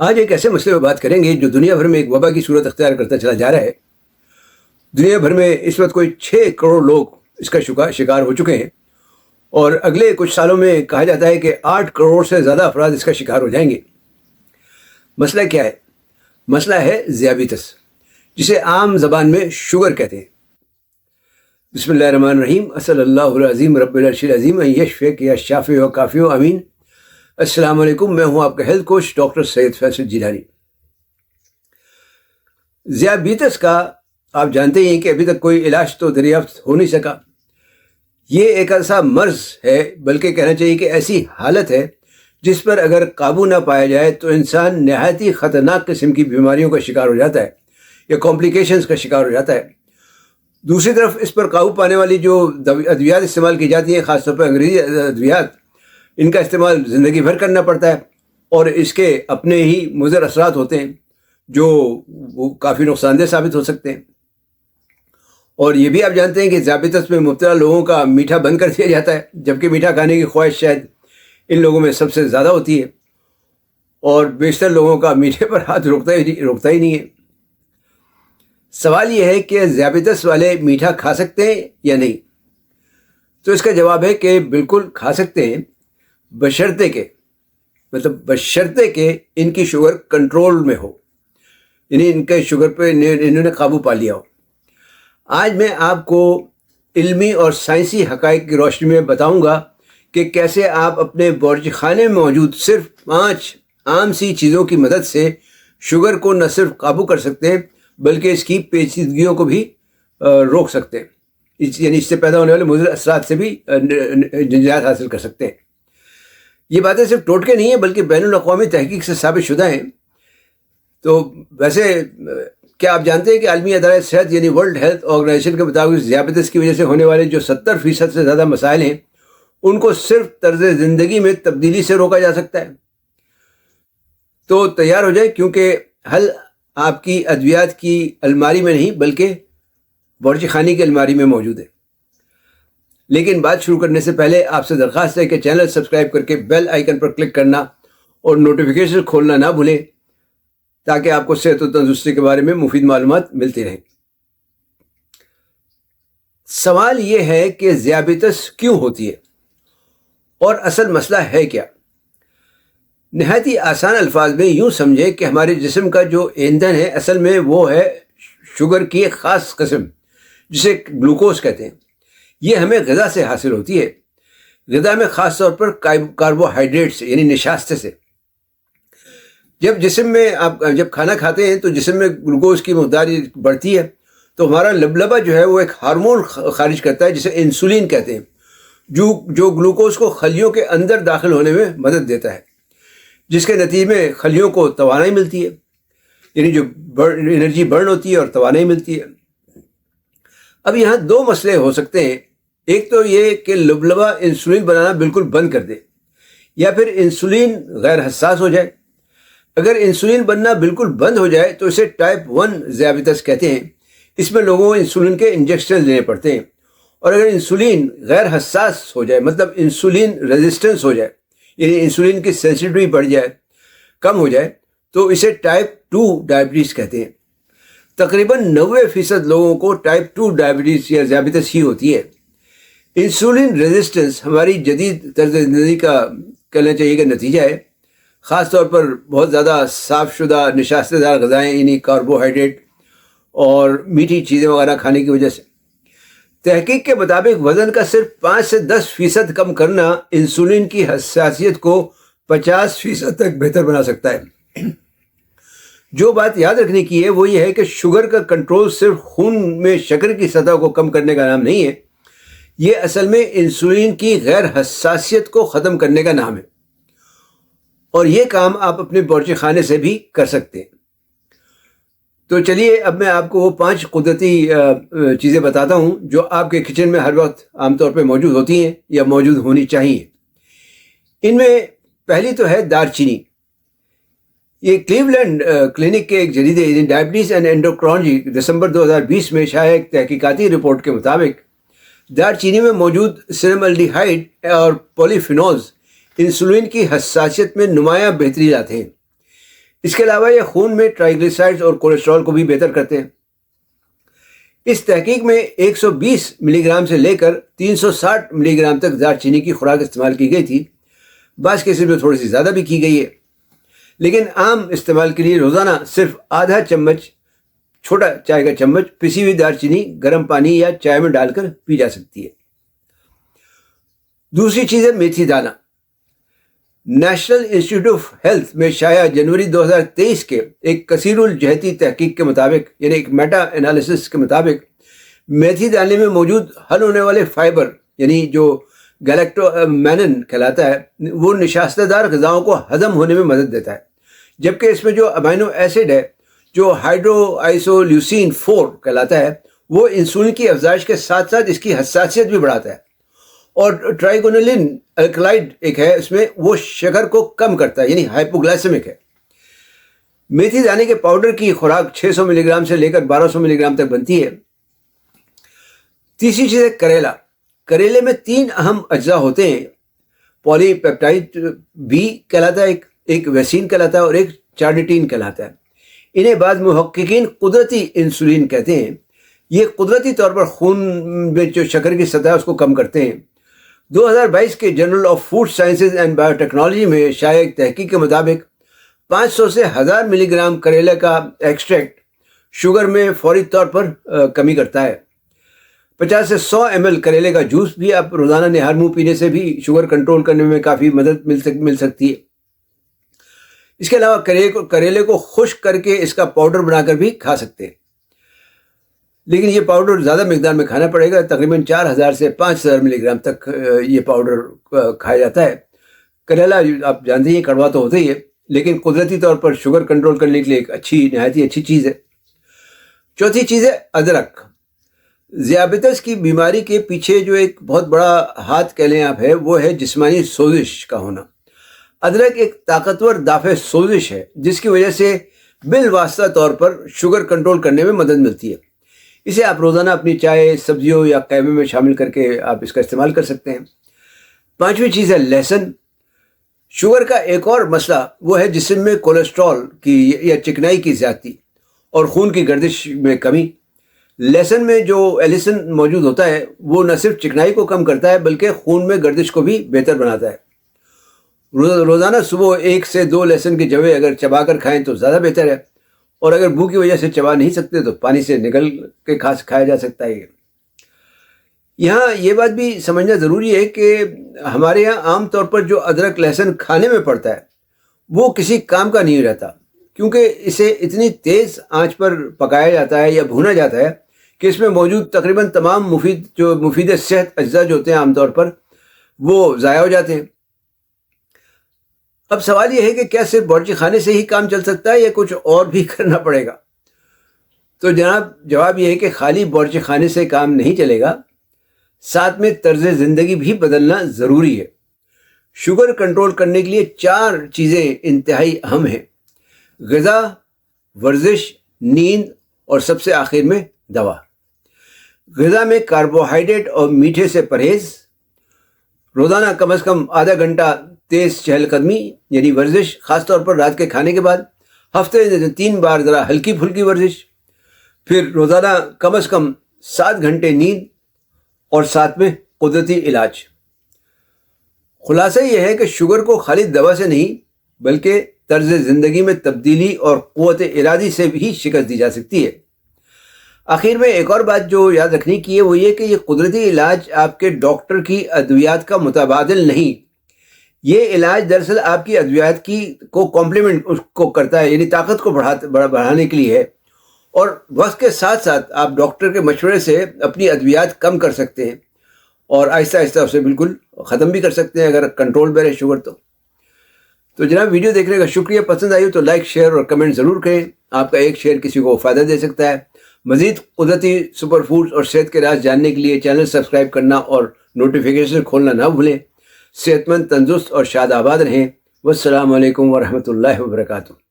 آج ایک ایسے مسئلے پر بات کریں گے جو دنیا بھر میں ایک وبا کی صورت اختیار کرتا چلا جا رہا ہے۔ دنیا بھر میں اس وقت کوئی 6 کروڑ لوگ اس کا شکار ہو چکے ہیں، اور اگلے کچھ سالوں میں کہا جاتا ہے کہ 8 کروڑ سے زیادہ افراد اس کا شکار ہو جائیں گے۔ مسئلہ کیا ہے؟ مسئلہ ہے ذیابیطس، جسے عام زبان میں شوگر کہتے ہیں۔ بسم اللہ الرحمن الرحیم، صلی اللہ العظیم رب العرش العظیم ان یشفیک یا شافی و کافی و امین۔ السلام علیکم، میں ہوں آپ کا ہیلتھ کوچ ڈاکٹر سید فیصل جیلانی۔ ذیابیطس کا آپ جانتے ہی ہیں کہ ابھی تک کوئی علاج تو دریافت ہو نہیں سکا۔ یہ ایک ایسا مرض ہے، بلکہ کہنا چاہیے کہ ایسی حالت ہے جس پر اگر قابو نہ پایا جائے تو انسان نہایت ہی خطرناک قسم کی بیماریوں کا شکار ہو جاتا ہے یا کمپلیکیشنز کا شکار ہو جاتا ہے۔ دوسری طرف اس پر قابو پانے والی جو ادویات استعمال کی جاتی ہیں، خاص طور پر انگریزی ادویات، ان کا استعمال زندگی بھر کرنا پڑتا ہے، اور اس کے اپنے ہی مضر اثرات ہوتے ہیں جو وہ کافی نقصان دہ ثابت ہو سکتے ہیں۔ اور یہ بھی آپ جانتے ہیں کہ ذیابیطس میں مبتلا لوگوں کا میٹھا بند کر دیا جاتا ہے، جبکہ میٹھا کھانے کی خواہش شاید ان لوگوں میں سب سے زیادہ ہوتی ہے، اور بیشتر لوگوں کا میٹھے پر ہاتھ رکتا ہی نہیں ہے۔ سوال یہ ہے کہ ذیابیطس والے میٹھا کھا سکتے ہیں یا نہیں؟ تو اس کا جواب ہے کہ بالکل کھا سکتے ہیں، بشرطے کہ ان کی شوگر کنٹرول میں ہو، یعنی ان کے شوگر پہ انہوں نے قابو پا لیا ہو۔ آج میں آپ کو علمی اور سائنسی حقائق کی روشنی میں بتاؤں گا کہ کیسے آپ اپنے باورچی خانے میں موجود صرف 5 عام سی چیزوں کی مدد سے شوگر کو نہ صرف قابو کر سکتے ہیں بلکہ اس کی پیچیدگیوں کو بھی روک سکتے ہیں، یعنی اس سے پیدا ہونے والے مضر اثرات سے بھی نجات حاصل کر سکتے ہیں۔ یہ باتیں صرف ٹوٹکے نہیں ہیں بلکہ بین الاقوامی تحقیق سے ثابت شدہ ہیں۔ تو ویسے کیا آپ جانتے ہیں کہ عالمی ادارہ صحت یعنی ورلڈ ہیلتھ آرگنائزیشن کے مطابق ذیابیطس کی وجہ سے ہونے والے جو 70% سے زیادہ مسائل ہیں ان کو صرف طرز زندگی میں تبدیلی سے روکا جا سکتا ہے؟ تو تیار ہو جائیں، کیونکہ حل آپ کی ادویات کی الماری میں نہیں بلکہ باورچی خانے کی الماری میں موجود ہے۔ لیکن بات شروع کرنے سے پہلے آپ سے درخواست ہے کہ چینل سبسکرائب کر کے بیل آئیکن پر کلک کرنا اور نوٹیفیکیشن کھولنا نہ بھولیں، تاکہ آپ کو صحت و تندرستی کے بارے میں مفید معلومات ملتی رہیں۔ سوال یہ ہے کہ ذیابیطس کیوں ہوتی ہے اور اصل مسئلہ ہے کیا؟ نہایت ہی آسان الفاظ میں یوں سمجھیں کہ ہمارے جسم کا جو ایندھن ہے اصل میں وہ ہے شوگر کی ایک خاص قسم جسے گلوکوز کہتے ہیں۔ یہ ہمیں غذا سے حاصل ہوتی ہے، غذا میں خاص طور پر کاربوہائیڈریٹ سے یعنی نشاستے سے۔ جب جسم میں آپ جب کھانا کھاتے ہیں تو جسم میں گلوکوز کی مقدار بڑھتی ہے، تو ہمارا لبلبا جو ہے وہ ایک ہارمون خارج کرتا ہے جسے انسولین کہتے ہیں، جو گلوکوز کو خلیوں کے اندر داخل ہونے میں مدد دیتا ہے، جس کے نتیجے میں خلیوں کو توانائی ملتی ہے، یعنی جو انرجی برن ہوتی ہے اور توانائی ملتی ہے۔ اب یہاں 2 مسئلے ہو سکتے ہیں، ایک تو یہ کہ لبلبا انسولین بنانا بالکل بند کر دے، یا پھر انسولین غیر حساس ہو جائے۔ اگر انسولین بننا بالکل بند ہو جائے تو اسے ٹائپ 1 ذیابیطس کہتے ہیں۔ اس میں لوگوں کو انسولین کے انجیکشن لینے پڑتے ہیں، اور اگر انسولین غیر حساس ہو جائے، مطلب انسولین ریزسٹنس ہو جائے، یعنی انسولین کی سینسٹیوٹی بڑھ جائے، کم ہو جائے، تو اسے ٹائپ 2 ڈائبٹیز کہتے ہیں۔ تقریباً 90% لوگوں کو ٹائپ 2 ڈائبٹیز یا ذیابیطس ہی ہوتی ہے۔ انسولین ریزسٹنس ہماری جدید طرز زندگی کا کہنا چاہیے کہ نتیجہ ہے، خاص طور پر بہت زیادہ صاف شدہ نشاستہ دار غذائیں یعنی کاربوہائیڈریٹ اور میٹھی چیزیں وغیرہ کھانے کی وجہ سے۔ تحقیق کے مطابق وزن کا صرف 5 سے 10% کم کرنا انسولین کی حساسیت کو 50% تک بہتر بنا سکتا ہے۔ جو بات یاد رکھنے کی ہے وہ یہ ہے کہ شوگر کا کنٹرول صرف خون میں شکر کی سطح کو کم کرنے کا نام نہیں ہے، یہ اصل میں انسولین کی غیر حساسیت کو ختم کرنے کا نام ہے، اور یہ کام آپ اپنے باورچی خانے سے بھی کر سکتے ہیں۔ تو چلیے اب میں آپ کو وہ 5 قدرتی چیزیں بتاتا ہوں جو آپ کے کچن میں ہر وقت عام طور پہ موجود ہوتی ہیں یا موجود ہونی چاہیے۔ ان میں پہلی تو ہے دار چینی۔ یہ کلیولینڈ کلینک کے ایک جریدے یعنی ڈائبٹیز اینڈ اینڈوکرائنولوجی دسمبر 2020 میں شائع ایک تحقیقاتی رپورٹ کے مطابق دار چینی میں موجود سینامالڈیہائڈ اور پولی فینولز انسولین کی حساسیت میں نمایاں بہتری لاتے ہیں۔ اس کے علاوہ یہ خون میں ٹرائیگلیسرائڈز اور کولیسٹرول کو بھی بہتر کرتے ہیں۔ اس تحقیق میں 120 ملی گرام سے لے کر 360 ملی گرام تک دار چینی کی خوراک استعمال کی گئی تھی، بعض کیسز میں تھوڑی سی زیادہ بھی کی گئی ہے، لیکن عام استعمال کے لیے روزانہ صرف آدھا چمچ، چھوٹا چائے کا چمچ پسی ہوئی دار چینی گرم پانی یا چائے میں ڈال کر پی جا سکتی ہے۔ دوسری چیز ہے میتھی دانہ۔ نیشنل انسٹیٹیوٹ آف ہیلتھ میں شائع جنوری 2023 کے ایک کثیر الجہتی تحقیق کے مطابق، یعنی ایک میٹا انالیسس کے مطابق، میتھی دانے میں موجود حل ہونے والے فائبر، یعنی جو گلیکٹومینن کہلاتا ہے، وہ نشاستہ دار غذاؤں کو ہضم ہونے میں مدد دیتا ہے، جبکہ اس میں جو امینو ایسڈ ہے جو ہائیڈرو آئسولیوسین 4 کہلاتا ہے، وہ انسولین کی افزائش کے ساتھ ساتھ اس کی حساسیت بھی بڑھاتا ہے، اور ٹرائیگونولین الکلائڈ ایک ہے، اس میں وہ شکر کو کم کرتا ہے، یعنی ہائپوگلائسیمک ہے۔ میتھی دانے کے پاؤڈر کی خوراک 600 ملی گرام سے لے کر 1200 ملی گرام تک بنتی ہے۔ تیسری چیز ہے کریلا۔ کریلے میں 3 اہم اجزاء ہوتے ہیں، پولی پیپٹائڈ بی کہلاتا ہے، ایک ویسین کہلاتا ہے اور ایک چارنیٹین کہلاتا ہے۔ انہیں بعض محققین قدرتی انسولین کہتے ہیں۔ یہ قدرتی طور پر خون میں جو شکر کی سطح ہے اس کو کم کرتے ہیں۔ 2022 کے journal of food sciences and biotechnology میں شائع ایک تحقیق کے مطابق 500 سے 1000 ملی گرام کریلے کا ایکسٹریکٹ شوگر میں فوری طور پر کمی کرتا ہے۔ 50 سے 100 ml کریلے کا جوس بھی آپ روزانہ نہار منہ پینے سے بھی شوگر کنٹرول کرنے میں کافی مدد مل سکتی ہے۔ اس کے علاوہ کریلے کو خشک کر کے اس کا پاؤڈر بنا کر بھی کھا سکتے ہیں، لیکن یہ پاؤڈر زیادہ مقدار میں کھانا پڑے گا، تقریباً 4000 سے 5000 ملی گرام تک یہ پاؤڈر کھایا جاتا ہے۔ کریلا آپ جانتے ہیں کڑوا تو ہوتا ہی ہے، لیکن قدرتی طور پر شوگر کنٹرول کرنے کے لیے ایک نہایت ہی اچھی چیز ہے۔ چوتھی چیز ہے ادرک۔ ذیابیطس کی بیماری کے پیچھے جو ایک بہت بڑا ہاتھ کہہ لیں آپ ہے، وہ ہے جسمانی سوزش کا ہونا۔ ادرک ایک طاقتور دافع سوزش ہے جس کی وجہ سے بالواسطہ طور پر شوگر کنٹرول کرنے میں مدد ملتی ہے۔ اسے آپ روزانہ اپنی چائے، سبزیوں یا قہوے میں شامل کر کے آپ اس کا استعمال کر سکتے ہیں۔ پانچویں چیز ہے لہسن۔ شوگر کا ایک اور مسئلہ وہ ہے جسم میں کولیسٹرول کی یا چکنائی کی زیادتی اور خون کی گردش میں کمی۔ لہسن میں جو ایلیسن موجود ہوتا ہے وہ نہ صرف چکنائی کو کم کرتا ہے بلکہ خون میں گردش کو بھی بہتر بناتا ہے۔ روزانہ صبح 1 سے 2 لہسن کے جوے اگر چبا کر کھائیں تو زیادہ بہتر ہے، اور اگر بھوک کی وجہ سے چبا نہیں سکتے تو پانی سے نگل کے کھایا جا سکتا ہے۔ یہاں یہ بات بھی سمجھنا ضروری ہے کہ ہمارے یہاں عام طور پر جو ادرک لہسن کھانے میں پڑتا ہے وہ کسی کام کا نہیں رہتا، کیونکہ اسے اتنی تیز آنچ پر پکایا جاتا ہے یا بھونا جاتا ہے کہ اس میں موجود تقریباً تمام مفید صحت اجزاء جو ہوتے ہیں عام طور پر وہ ضائع ہو جاتے ہیں۔ اب سوال یہ ہے کہ کیا صرف باورچی خانے سے ہی کام چل سکتا ہے یا کچھ اور بھی کرنا پڑے گا؟ تو جناب جواب یہ ہے کہ خالی باورچی خانے سے کام نہیں چلے گا، ساتھ میں طرز زندگی بھی بدلنا ضروری ہے۔ شوگر کنٹرول کرنے کے لیے 4 چیزیں انتہائی اہم ہیں: غذا، ورزش، نیند اور سب سے آخر میں دوا۔ غذا میں کاربوہائیڈریٹ اور میٹھے سے پرہیز، روزانہ کم از کم آدھا گھنٹہ تیز چہل قدمی یعنی ورزش، خاص طور پر رات کے کھانے کے بعد، ہفتے میں 3 بار ذرا ہلکی پھلکی ورزش، پھر روزانہ کم از کم 7 گھنٹے نیند، اور ساتھ میں قدرتی علاج۔ خلاصہ یہ ہے کہ شوگر کو خالی دوا سے نہیں بلکہ طرز زندگی میں تبدیلی اور قوت ارادی سے بھی شکست دی جا سکتی ہے۔ آخر میں ایک اور بات جو یاد رکھنے کی ہے وہ یہ کہ یہ قدرتی علاج آپ کے ڈاکٹر کی ادویات کا متبادل نہیں، یہ علاج دراصل آپ کی ادویات کو کمپلیمنٹ کو کرتا ہے، یعنی طاقت کو بڑھانے کے لیے ہے، اور وقت کے ساتھ ساتھ آپ ڈاکٹر کے مشورے سے اپنی ادویات کم کر سکتے ہیں اور آہستہ آہستہ اسے بالکل ختم بھی کر سکتے ہیں اگر کنٹرول میں رہے شوگر تو جناب ویڈیو دیکھنے کا شکریہ۔ پسند آئی ہو تو لائک، شیئر اور کمنٹ ضرور کریں، آپ کا ایک شیئر کسی کو فائدہ دے سکتا ہے۔ مزید قدرتی سپر فوڈز اور صحت کے راز جاننے کے لیے چینل سبسکرائب کرنا اور نوٹیفیکیشن کھولنا نہ بھولیں۔ صحت مند، تندرست اور شاد آباد رہیں۔ والسلام علیکم ورحمۃ اللہ وبرکاتہ۔